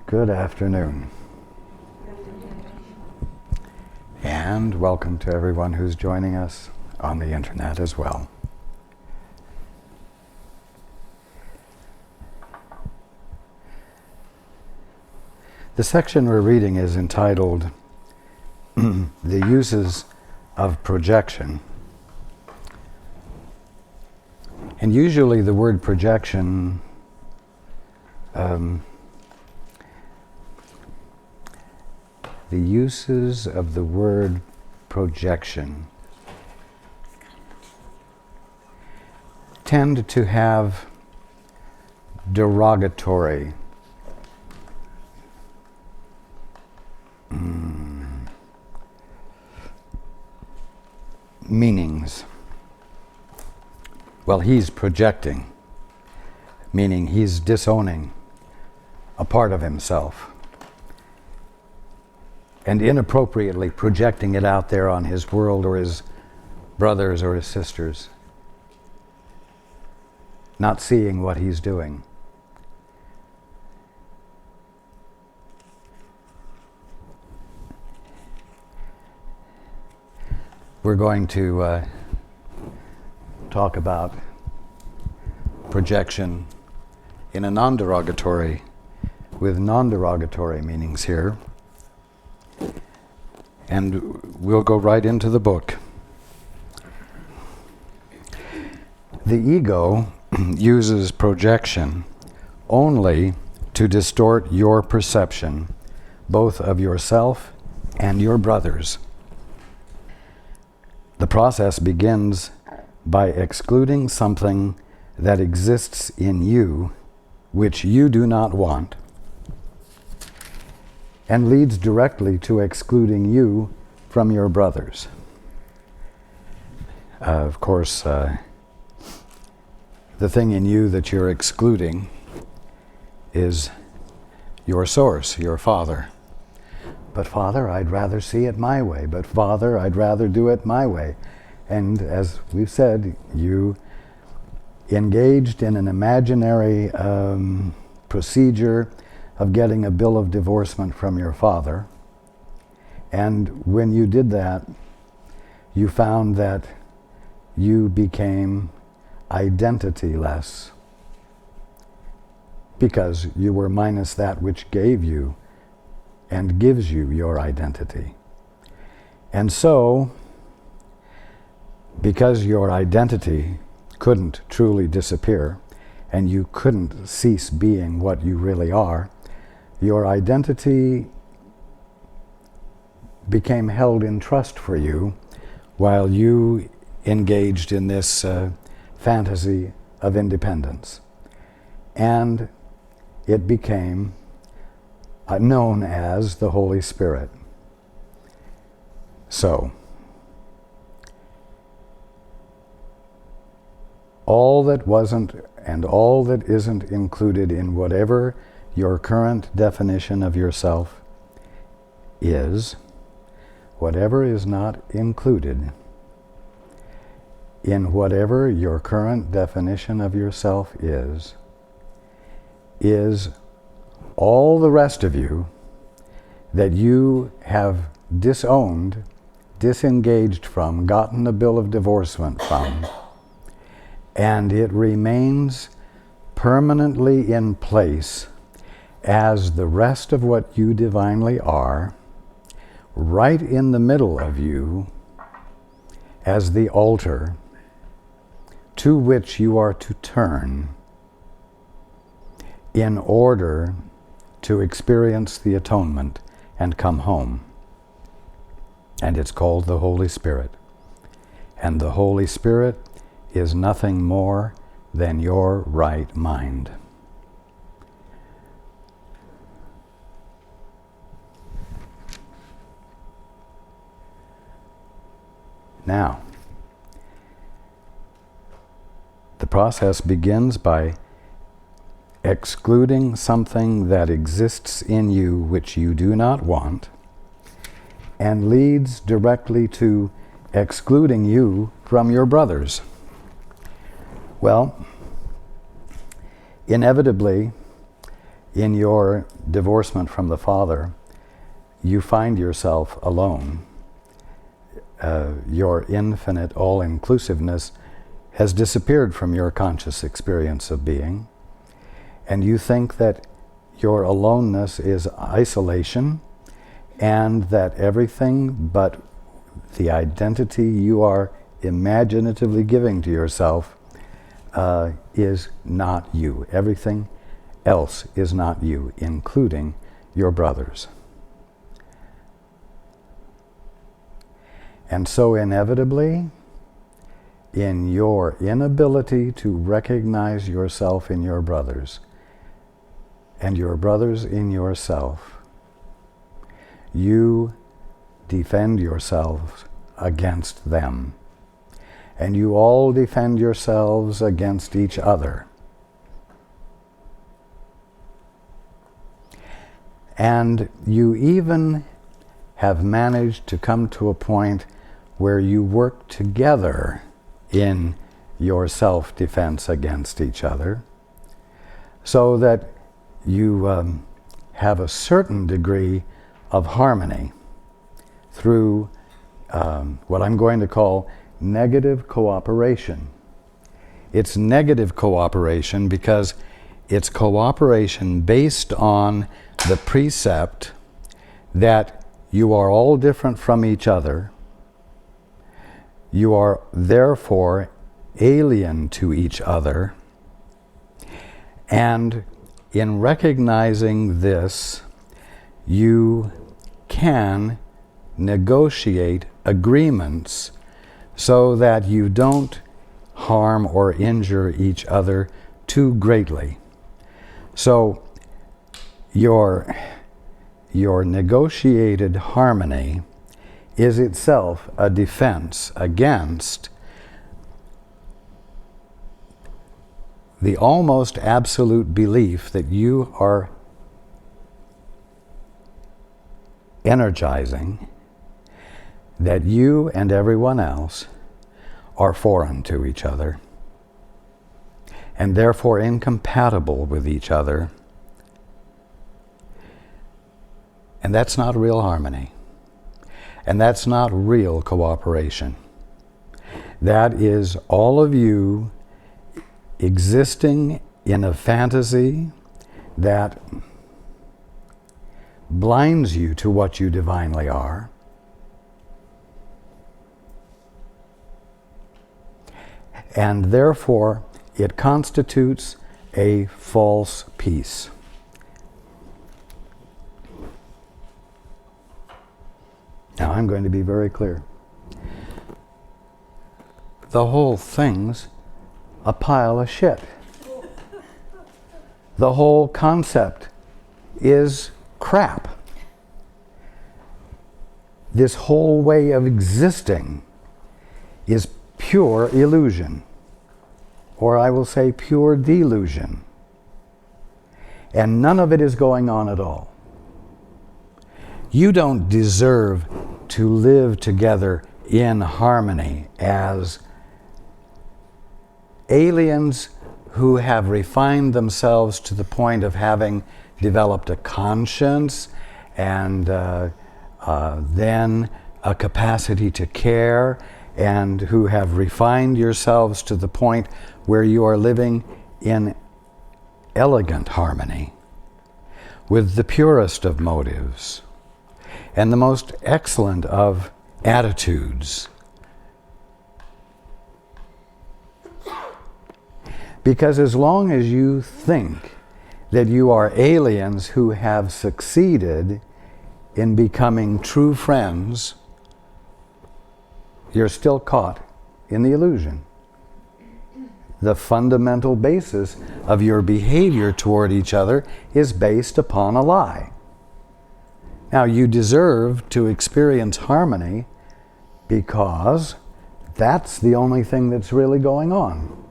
Good afternoon. And welcome to everyone who's joining us on the internet as well. The section we're reading is entitled The Uses of Projection. And usually the word projection the uses of the word projection tend to have derogatory meanings. Well, he's projecting, meaning he's disowning a part of himself and inappropriately projecting it out there on his world or his brothers or his sisters, not seeing what he's doing. We're going to talk about projection in a non-derogatory, with non-derogatory meanings here. And we'll go right into the book. The ego uses projection only to distort your perception, both of yourself and your brothers. The process begins by excluding something that exists in you, which you do not want, and leads directly to excluding you from your brothers. Of course, the thing in you that you're excluding is your source, your father. But Father, I'd rather see it my way. But Father, I'd rather do it my way. And as we've said, you engaged in an imaginary procedure of getting a bill of divorcement from your father. And when you did that, you found that you became identityless because you were minus that which gave you and gives you your identity. And so, because your identity couldn't truly disappear and you couldn't cease being what you really are, your identity became held in trust for you while you engaged in this fantasy of independence. And it became known as the Holy Spirit. So, all that wasn't and all that isn't included in whatever your current definition of yourself is, whatever is not included in whatever your current definition of yourself is all the rest of you that you have disowned, disengaged from, gotten a bill of divorcement from, and it remains permanently in place as the rest of what you divinely are, right in the middle of you, as the altar to which you are to turn in order to experience the atonement and come home. And it's called the Holy Spirit. And the Holy Spirit is nothing more than your right mind. Now, the process begins by excluding something that exists in you which you do not want, and leads directly to excluding you from your brothers. Well, inevitably, in your divorcement from the Father, you find yourself alone. Your infinite all-inclusiveness has disappeared from your conscious experience of being, and you think that your aloneness is isolation, and that everything but the identity you are imaginatively giving to yourself is not you. Everything else is not you, including your brothers. And so inevitably, in your inability to recognize yourself in your brothers, and your brothers in yourself, you defend yourselves against them. And you all defend yourselves against each other. And you even have managed to come to a point where you work together in your self-defense against each other, so that you have a certain degree of harmony through what I'm going to call negative cooperation. It's negative cooperation because it's cooperation based on the precept that you are all different from each other. You are therefore alien to each other. And in recognizing this, you can negotiate agreements so that you don't harm or injure each other too greatly. So your negotiated harmony is itself a defense against the almost absolute belief that you are energizing, that you and everyone else are foreign to each other and therefore incompatible with each other. And that's not real harmony. And that's not real cooperation. That is all of you existing in a fantasy that blinds you to what you divinely are. And therefore, it constitutes a false peace. Now, I'm going to be very clear. The whole thing's a pile of shit. The whole concept is crap. This whole way of existing is pure illusion, or I will say pure delusion. And none of it is going on at all. You don't deserve to live together in harmony as aliens who have refined themselves to the point of having developed a conscience and then a capacity to care, and who have refined yourselves to the point where you are living in elegant harmony with the purest of motives and the most excellent of attitudes. Because as long as you think that you are aliens who have succeeded in becoming true friends, you're still caught in the illusion. The fundamental basis of your behavior toward each other is based upon a lie. Now, you deserve to experience harmony because that's the only thing that's really going on.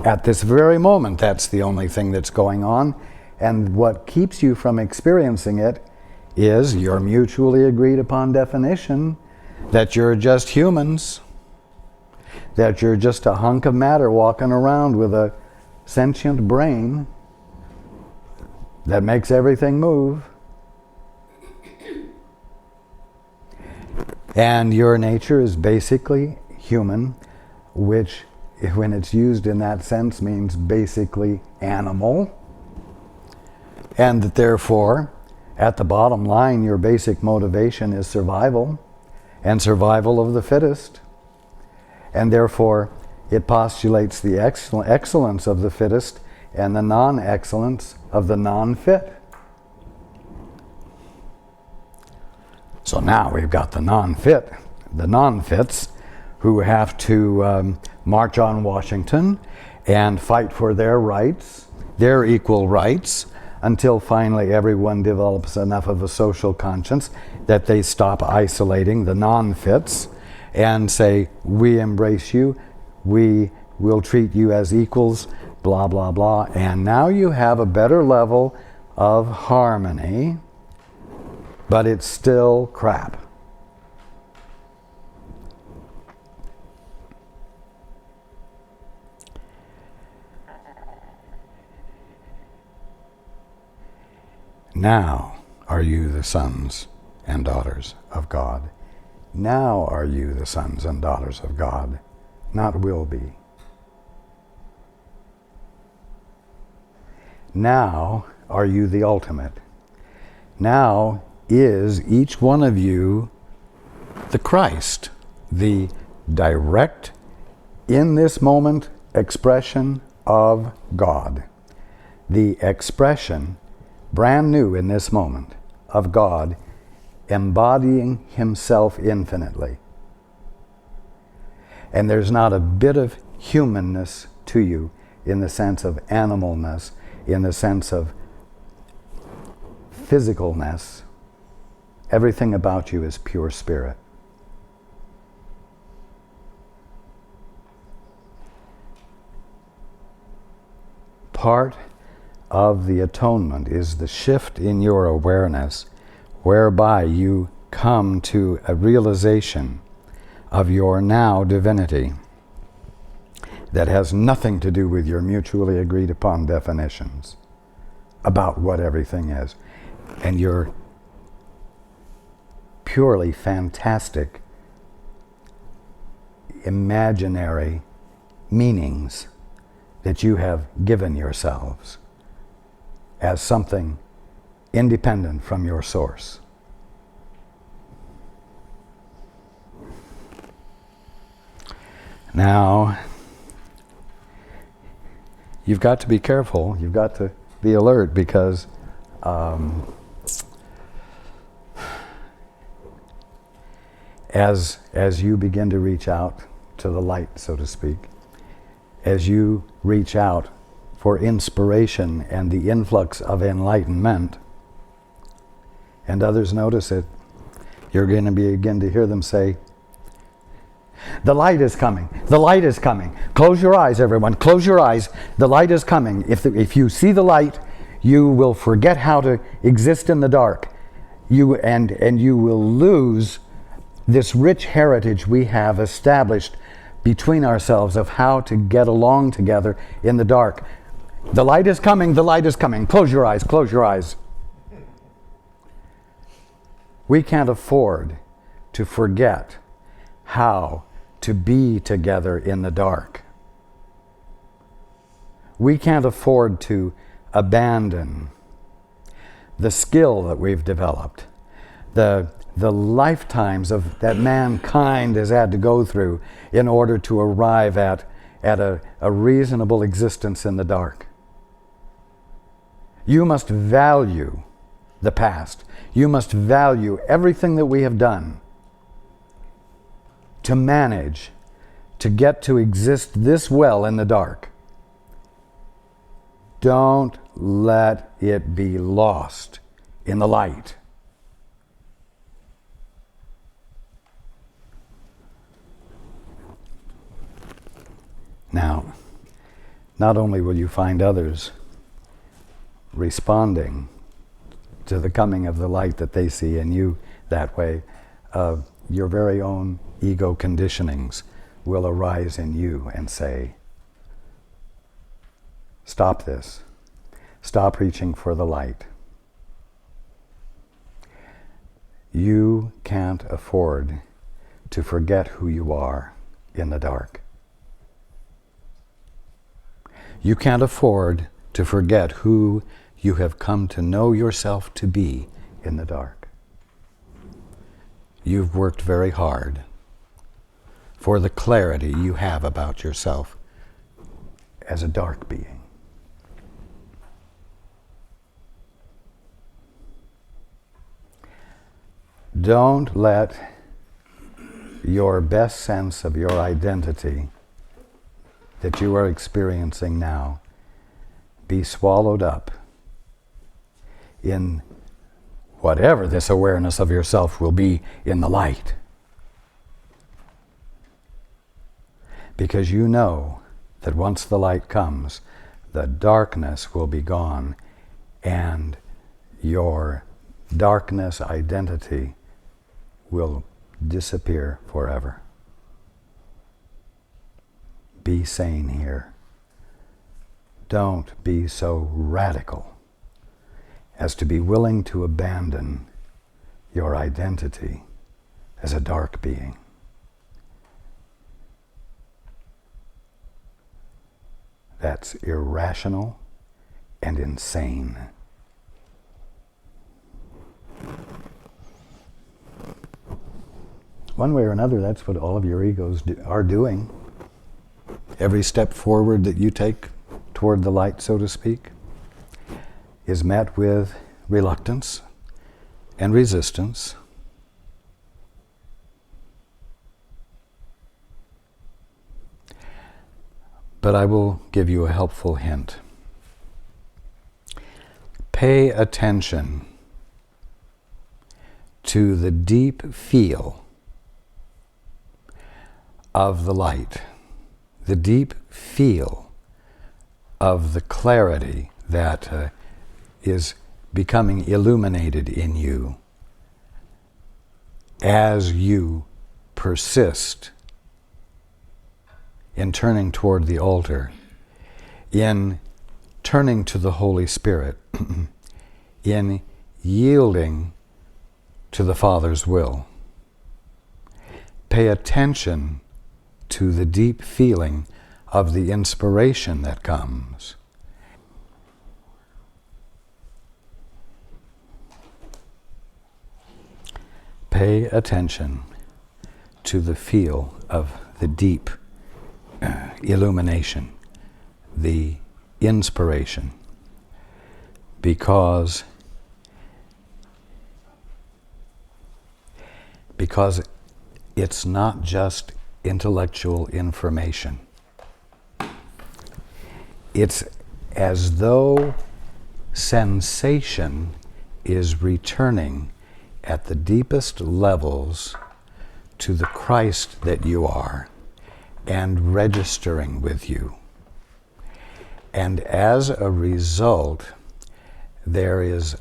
At this very moment, that's the only thing that's going on, and what keeps you from experiencing it is your mutually agreed upon definition that you're just humans, that you're just a hunk of matter walking around with a sentient brain, that makes everything move. And your nature is basically human, which, when it's used in that sense, means basically animal. And that therefore, at the bottom line, your basic motivation is survival, and survival of the fittest. And therefore, it postulates the excellence of the fittest and the non-excellence of the non-fit. So now we've got the non-fit, the non-fits, who have to march on Washington and fight for their rights, their equal rights, until finally everyone develops enough of a social conscience that they stop isolating the non-fits and say, we embrace you, we will treat you as equals, blah, blah, blah. And now you have a better level of harmony, but it's still crap. Now are you the sons and daughters of God. Now are you the sons and daughters of God, not will be. Now are you the ultimate. Now is each one of you the Christ, the direct, in this moment, expression of God. The expression, brand new in this moment, of God embodying himself infinitely. And there's not a bit of humanness to you in the sense of animalness, in the sense of physicalness. Everything about you is pure spirit. Part of the atonement is the shift in your awareness whereby you come to a realization of your now divinity that has nothing to do with your mutually agreed upon definitions about what everything is. And your purely fantastic, imaginary meanings that you have given yourselves as something independent from your source. Now, you've got to be careful, you've got to be alert, because as you begin to reach out to the light, so to speak, as you reach out for inspiration and the influx of enlightenment, and others notice it, you're going to begin to hear them say, the light is coming, the light is coming. Close your eyes, everyone, close your eyes. The light is coming. If you see the light, you will forget how to exist in the dark. You will lose this rich heritage we have established between ourselves of how to get along together in the dark. The light is coming, the light is coming. Close your eyes, close your eyes. We can't afford to forget how to be together in the dark. We can't afford to abandon the skill that we've developed, the lifetimes of that mankind has had to go through in order to arrive at a reasonable existence in the dark. You must value the past. You must value everything that we have done to manage to get to exist this well in the dark. Don't let it be lost in the light. Now, not only will you find others responding to the coming of the light that they see in you that way, your very own ego conditionings will arise in you and say, stop this. Stop reaching for the light. You can't afford to forget who you are in the dark. You can't afford to forget who you have come to know yourself to be in the dark. You've worked very hard for the clarity you have about yourself as a dark being. Don't let your best sense of your identity that you are experiencing now be swallowed up in whatever this awareness of yourself will be in the light. Because you know that once the light comes, the darkness will be gone, and your darkness identity will disappear forever. Be sane here. Don't be so radical as to be willing to abandon your identity as a dark being. That's irrational and insane. One way or another, that's what all of your egos are doing. Every step forward that you take toward the light, so to speak, is met with reluctance and resistance. But I will give you a helpful hint. Pay attention to the deep feel of the light, the deep feel of the clarity that is becoming illuminated in you as you persist in turning toward the altar, in turning to the Holy Spirit, in yielding to the Father's will. Pay attention to the deep feeling of the inspiration that comes. Pay attention to the feel of the deep illumination, the inspiration, because it's not just intellectual information. It's as though sensation is returning at the deepest levels to the Christ that you are and registering with you. And as a result, there is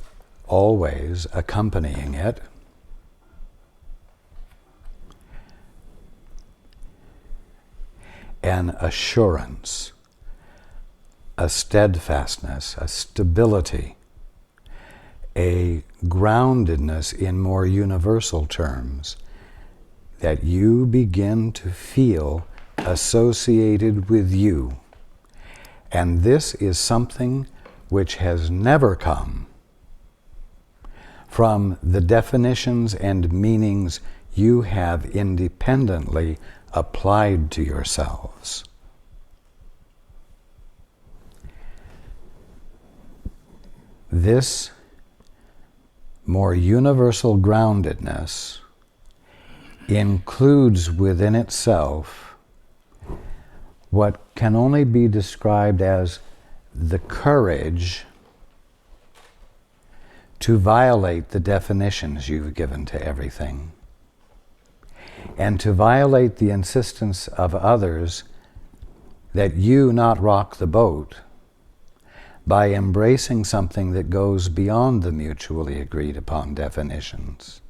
always accompanying it an assurance, a steadfastness, a stability, a groundedness in more universal terms that you begin to feel associated with you. And this is something which has never come from the definitions and meanings you have independently applied to yourselves. This more universal groundedness includes within itself what can only be described as the courage to violate the definitions you've given to everything, and to violate the insistence of others that you not rock the boat by embracing something that goes beyond the mutually agreed upon definitions.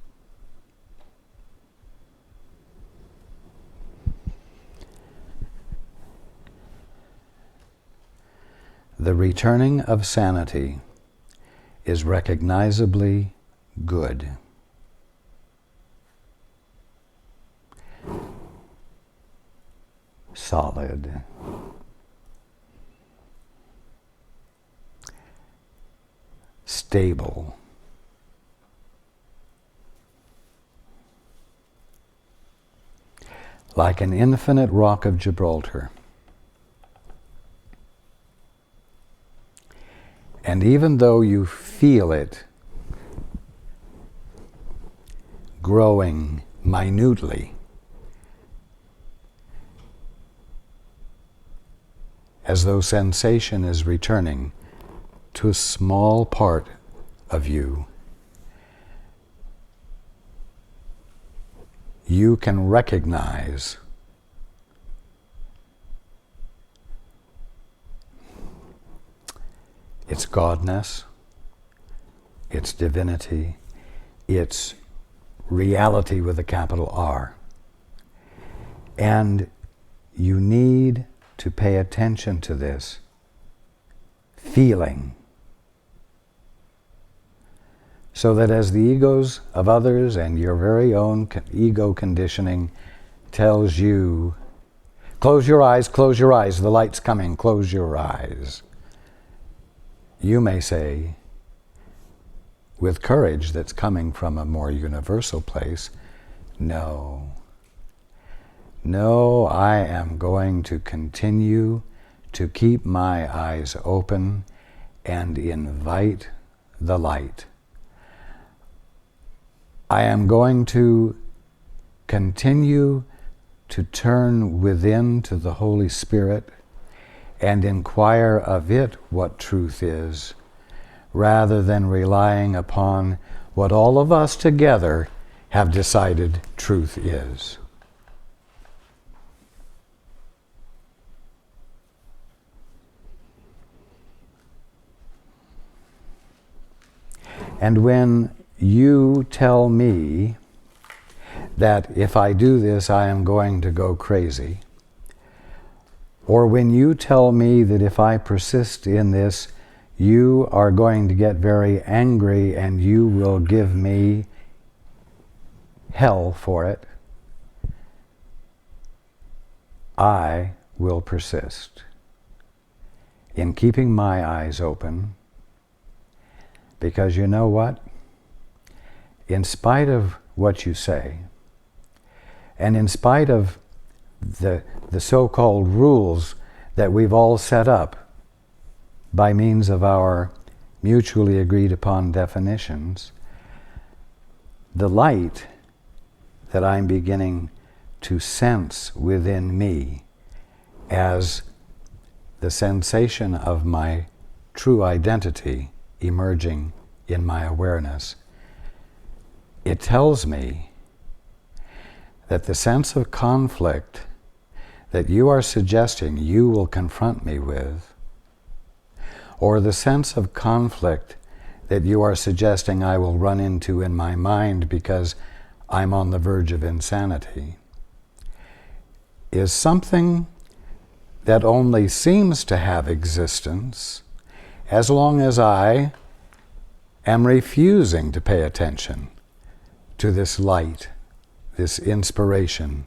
The returning of sanity is recognizably good. Solid. Stable. Like an infinite rock of Gibraltar. And even though you feel it growing minutely, as though sensation is returning to a small part of you, you can recognize its godness, its divinity, its reality with a capital R. And you need to pay attention to this feeling, so that as the egos of others and your very own ego conditioning tells you, close your eyes, the light's coming, close your eyes, you may say, with courage that's coming from a more universal place, no, I am going to continue to keep my eyes open and invite the light. I am going to continue to turn within to the Holy Spirit and inquire of it what truth is, rather than relying upon what all of us together have decided truth is. And when you tell me that if I do this, I am going to go crazy, or when you tell me that if I persist in this, you are going to get very angry and you will give me hell for it, I will persist in keeping my eyes open, because you know what? In spite of what you say, and in spite of the so-called rules that we've all set up by means of our mutually agreed upon definitions, the light that I'm beginning to sense within me as the sensation of my true identity emerging in my awareness, it tells me that the sense of conflict that you are suggesting you will confront me with, or the sense of conflict that you are suggesting I will run into in my mind because I'm on the verge of insanity, is something that only seems to have existence as long as I am refusing to pay attention to this light, this inspiration,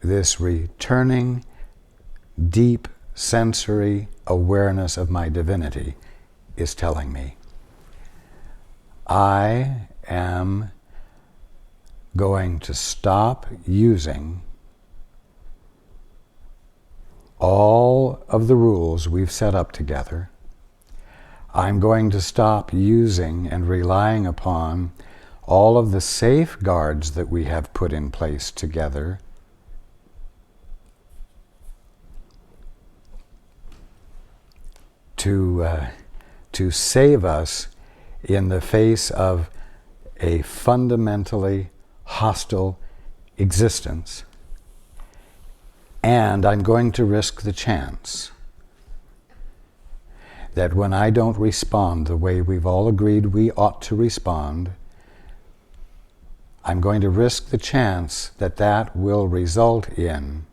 this returning deep sensory awareness of my divinity is telling me. I am going to stop using all of the rules we've set up together. I'm going to stop using and relying upon all of the safeguards that we have put in place together to save us in the face of a fundamentally hostile existence. And I'm going to risk the chance that when I don't respond the way we've all agreed we ought to respond, I'm going to risk the chance that that will result in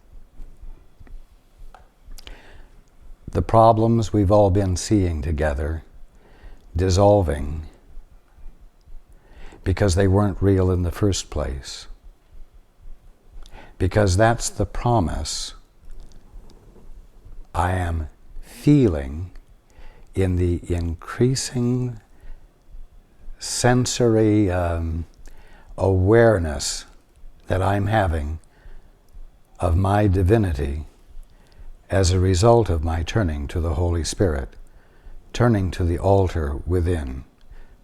the problems we've all been seeing together dissolving because they weren't real in the first place. Because that's the promise I am feeling in the increasing sensory awareness that I'm having of my divinity as a result of my turning to the Holy Spirit, turning to the altar within,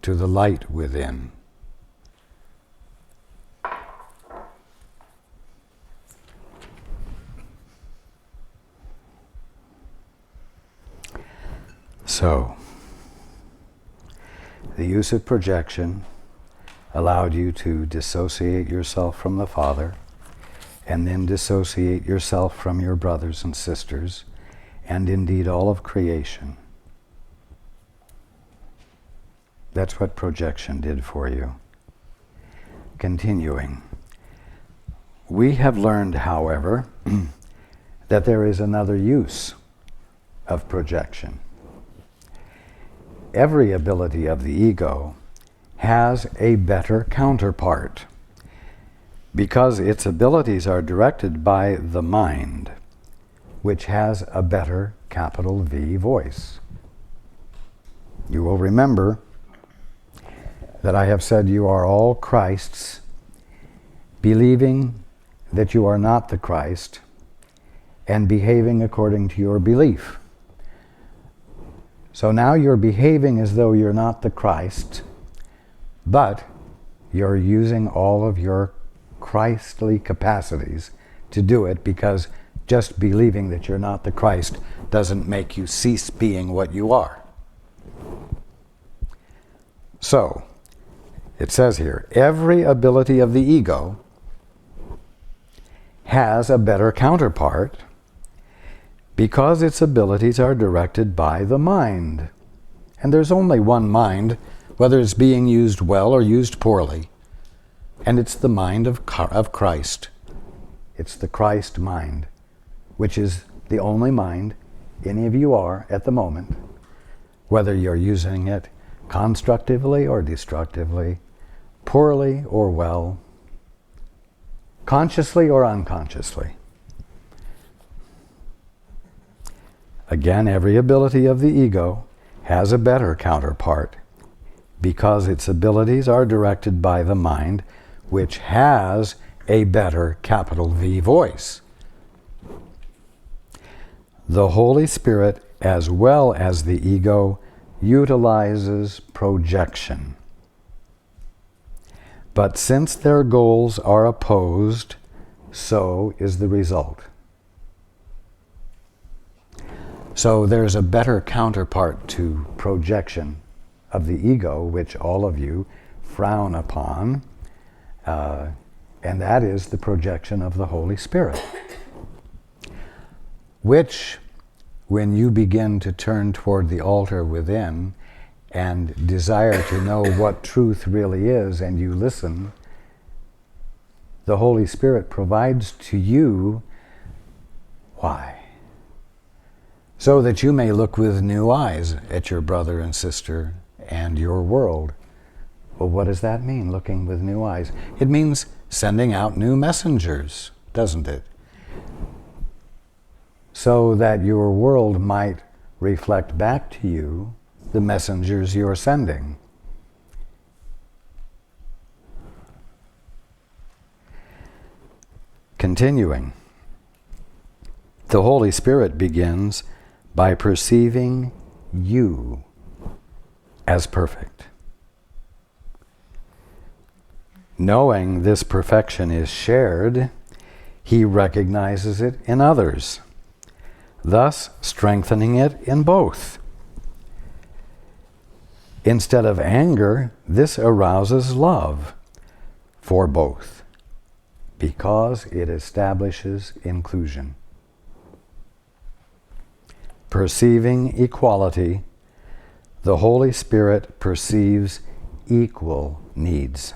to the light within. So, the use of projection allowed you to dissociate yourself from the Father, and then dissociate yourself from your brothers and sisters, and indeed all of creation. That's what projection did for you. Continuing. We have learned, however, that there is another use of projection. Every ability of the ego has a better counterpart because its abilities are directed by the mind, which has a better capital V voice. You will remember that I have said you are all Christs, believing that you are not the Christ and behaving according to your belief. So now you're behaving as though you're not the Christ, but you're using all of your Christly capacities to do it, because just believing that you're not the Christ doesn't make you cease being what you are. So, it says here, every ability of the ego has a better counterpart because its abilities are directed by the mind. And there's only one mind, whether it's being used well or used poorly. And it's the mind of Christ. It's the Christ mind, which is the only mind any of you are at the moment, whether you're using it constructively or destructively, poorly or well, consciously or unconsciously. Again, every ability of the ego has a better counterpart because its abilities are directed by the mind, which has a better capital V voice. The Holy Spirit, as well as the ego, utilizes projection. But since their goals are opposed, so is the result. So there's a better counterpart to projection of the ego, which all of you frown upon, and that is the projection of the Holy Spirit, which, when you begin to turn toward the altar within and desire to know what truth really is, and you listen, the Holy Spirit provides to you. Why? So that you may look with new eyes at your brother and sister and your world. Well, what does that mean, looking with new eyes? It means sending out new messengers, doesn't it? So that your world might reflect back to you the messengers you're sending. Continuing, the Holy Spirit begins by perceiving you as perfect. Knowing this perfection is shared, he recognizes it in others, thus strengthening it in both. Instead of anger, this arouses love for both, because it establishes inclusion. Perceiving equality, the Holy Spirit perceives equal needs.